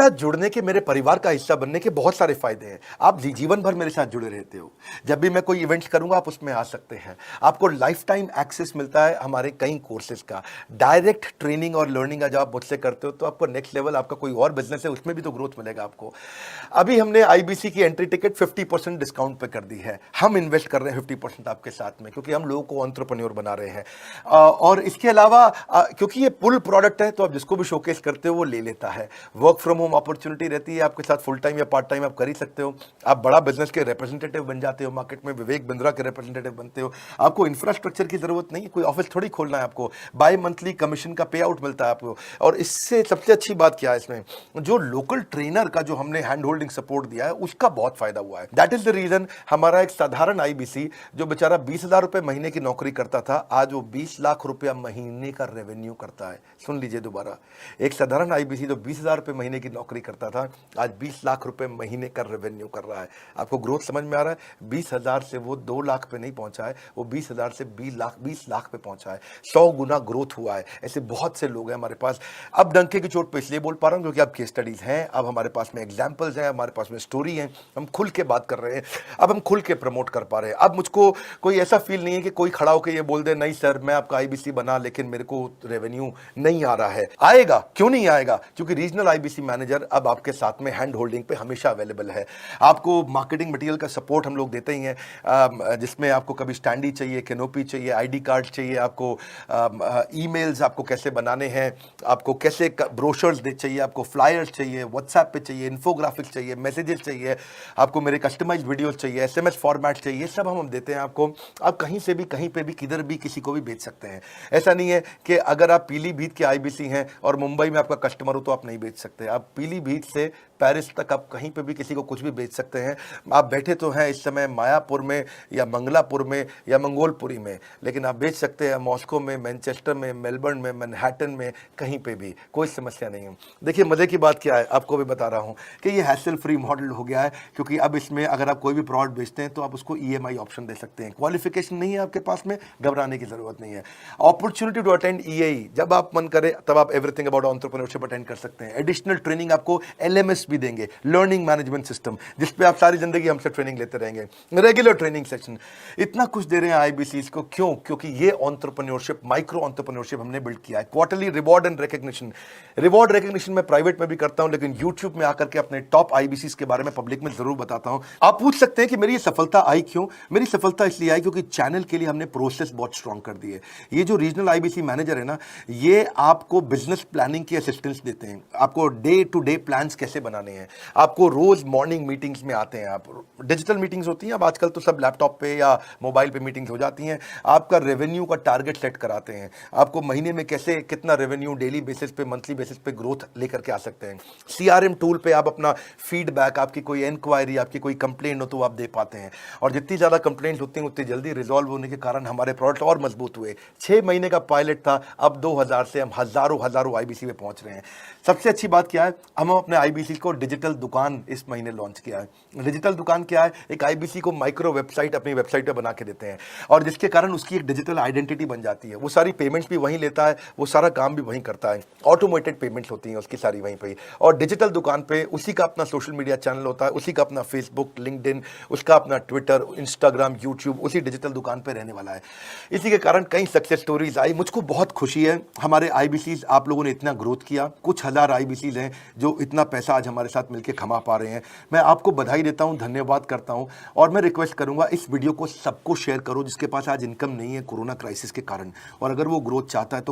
साथ जुड़ने के, मेरे परिवार का हिस्सा बनने के बहुत सारे फायदे हैं। आप जीवन भर मेरे साथ जुड़े रहते हो। जब भी मैं कोई इवेंट्स करूंगा आप उसमें आ सकते हैं। आपको लाइफ टाइम एक्सेस मिलता है हमारे कई कोर्सेज का। डायरेक्ट ट्रेनिंग और लर्निंग जब आप मुझसे करते हो तो आपको नेक्स्ट लेवल, आपका कोई और बिजनेस है उसमें भी तो ग्रोथ मिलेगा आपको। अभी हमने आईबीसी की एंट्री टिकट 50% डिस्काउंट पे कर दी है। हम इन्वेस्ट कर रहे हैं 50% आपके साथ में, क्योंकि हम लोगों को एंटरप्रेन्योर बना रहे हैं। और इसके अलावा क्योंकि ये पुल प्रोडक्ट है तो आप जिसको भी शोकेस करते हो वो ले लेता है। वर्क फ्रॉम होम अपॉर्चुनिटी रहती है आपके साथ, फुल टाइम या पार्ट टाइम आप कर ही सकते हो। आप बड़ा बिजनेस के रिप्रेजेंटेटिव बन जाते हो, मार्केट में विवेक बिंद्रा के रिप्रेजेंटेटिव बनते हो। आपको इंफ्रास्ट्रक्चर की जरूरत नहीं है, कोई ऑफिस थोड़ी खोलना है आपको। बाय मंथली कमीशन का पे आउट मिलता है आपको। और इससे सबसे अच्छी बात क्या है, इसमें जो लोकल ट्रेनर का जो हमने हैंड होल्डिंग सपोर्ट दिया है उसका बहुत फायदा हुआ है। दैट इज द रीजन हमारा एक साधारण आईबीसी जो बेचारा 20,000 रुपए महीने की नौकरी करता था, आज वो 20 लाख रुपया महीने का रेवेन्यू करता है। सुन लीजिए दोबारा, एक साधारण आईबीसी जो 20,000 रुपए महीने की नौकरी करता था, आज 20 लाख रुपए महीने का रेवेन्यू कर रहा है। आपको ग्रोथ समझ में आ रहा है? 20,000 से वो 2 लाख पे नहीं पहुंचा है, वो 20,000 से 20 लाख पे पहुंचा है। 100 गुना ग्रोथ हुआ है। ऐसे बहुत से लोग हैं हमारे पास। अब डंके की चोट पे इसलिए बोल पा रहा हूं क्योंकि अब केस स्टडीज हैं, अब हमारे पास में एग्जाम्पल्स हैं, हमारे पास में स्टोरी है, हम खुल के बात कर रहे हैं, अब हम खुल के प्रमोट कर पा रहे हैं। अब मुझको कोई ऐसा फील नहीं है कि कोई खड़ा होकर ये बोल दे नहीं सर मैं आपका आईबीसी बना लेकिन मेरे को रेवेन्यू नहीं आ रहा है। आएगा, क्यों नहीं आएगा? क्योंकि रीजनल आईबीसी मैनेजर अब आपके साथ में हैंड होल्डिंग पे हमेशा अवेलेबल है। आपको मार्केटिंग मटेरियल का सपोर्ट हम लोग देते ही हैं, जिसमें आपको कभी स्टैंडी चाहिए, कैनोपी चाहिए, आईडी कार्ड चाहिए, आपको ईमेल्स आपको कैसे बनाने हैं, आपको कैसे ब्रोशर्स चाहिए, आपको फ्लायर्स चाहिए, व्हाट्सएप पे चाहिए, इन्फोग्राफिक्स चाहिए, मैसेजेस चाहिए, आपको मेरे कस्टमाइज्ड वीडियोस चाहिए, एसएमएस फॉर्मेट चाहिए, सब हम देते हैं आपको। आप कहीं से भी, कहीं पे भी, किधर भी, किसी को भी बेच सकते हैं। ऐसा नहीं है कि अगर आप पीलीभीत के आईबीसी हैं और मुंबई में आपका कस्टमर हो तो आप नहीं बेच सकते। आप पीलीभीत से पेरिस तक आप कहीं पे भी किसी को कुछ भी बेच सकते हैं। आप बैठे तो हैं इस समय मायापुर में या मंगलापुर में या मंगोलपुरी में, लेकिन आप बेच सकते हैं मॉस्को में, मैनचेस्टर में, मेलबर्न में, मैनहट्टन में, कहीं पे भी, कोई समस्या नहीं है। देखिए मजे की बात क्या है, आपको भी बता रहा हूं कि ये हैसल फ्री मॉडल हो गया है, क्योंकि अब इसमें अगर आप कोई भी प्रोडक्ट बेचते हैं तो आप उसको ईएमआई ऑप्शन दे सकते हैं। क्वालिफिकेशन नहीं है आपके पास में, घबराने की जरूरत नहीं है। अपॉर्चुनिटी टू अटेंड ईएई, जब आप मन करे तब आप एवरीथिंग अबाउट एंटरप्रेन्योरशिप अटेंड कर सकते हैं। एडिशनल ट्रेनिंग आपको एलएमएस भी देंगे, लर्निंग मैनेजमेंट सिस्टम, जिसपे आप सारी जिंदगी हमसे ट्रेनिंग लेते रहेंगे। रेगुलर ट्रेनिंग सेक्शन, इतना कुछ दे रहे हैं आईबीसीज को। क्यों? क्योंकि ये एंटरप्रेन्योरशिप, माइक्रो एंटरप्रेन्योरशिप हमने बिल्ड किया है। Quarterly reward and recognition, reward recognition मैं प्राइवेट में भी करता हूं, लेकिन यूट्यूब में आकर के अपने टॉप आईबीसीज के बारे में पब्लिक में जरूर बताता हूं। आप पूछ सकते हैं कि मेरी ये सफलता आई क्यों? मेरी सफलता इसलिए आई क्योंकि चैनल के लिए हमने प्रोसेस बहुत स्ट्रांग कर दी है। ये जो रीजनल आईबीसी मैनेजर है ना, ये आपको बिजनेस प्लानिंग की असिस्टेंस देते हैं। आपको डे टू डे प्लान्स कैसे बनाने हैं, आपको रोज मॉर्निंग मीटिंग्स में आते हैं। आप डिजिटल मीटिंग्स होती हैं, अब आजकल तो सब लैपटॉप पे या मोबाइल पे मीटिंग्स हो जाती हैं। आपका रेवेन्यू का टारगेट सेट कराते हैं, आपको महीने में कैसे कितना रेवेन्यू डेली बेसिस पे, मंथली बेसिस पे ग्रोथ लेकर के आ सकते हैं। सीआरएम टूल पे आप अपना फीडबैक, आपकी कोई इंक्वायरी, आपकी कोई कंप्लेंट हो तो आप दे पाते हैं। और जितनी ज्यादा कंप्लेंट होती हैं उतनी जल्दी रिजॉल्व होने के कारण हमारे प्रोडक्ट और मजबूत हुए। 6 महीने का पायलट था, अब 2000 से हम हजारों आईबीसी पे पहुंच रहे हैं। सबसे अच्छी बात क्या है, हम अपने आईबीसी को डिजिटल दुकान इस महीने लॉन्च किया है। डिजिटल दुकान क्या है? एक आईबीसी को माइक्रो वेबसाइट अपनी वेबसाइट पे बना के देते हैं, और जिसके कारण उसकी एक डिजिटल आइडेंटिटी बन जाती है। वो सारी पेमेंट्स भी वहीं लेता है, वो सारा काम भी वहीं करता है, ऑटोमेटेड पेमेंट्स होती हैं उसकी सारी वहीं पे। और डिजिटल दुकान पे उसी का अपना सोशल मीडिया चैनल होता है, उसी का अपना फेसबुक, लिंक्डइन, उसका अपना ट्विटर, इंस्टाग्राम, यूट्यूब उसी डिजिटल दुकान पे रहने वाला है। इसी के कारण कई सक्सेस स्टोरीज आई। मुझको बहुत खुशी है हमारे आईबीसीज, आप लोगों ने इतना ग्रोथ किया। कुछ हजार आईबीसीज हैं जो इतना पैसा आज हमारे साथ मिलकर कमा पा रहे हैं। मैं आपको बधाई देता हूं, धन्यवाद करता हूं। और मैं रिक्वेस्ट करूंगा इस वीडियो को सबको शेयर करो जिसके पास आज इनकम नहीं है कोरोना क्राइसिस के कारण, और अगर वो ग्रोथ चाहता है तो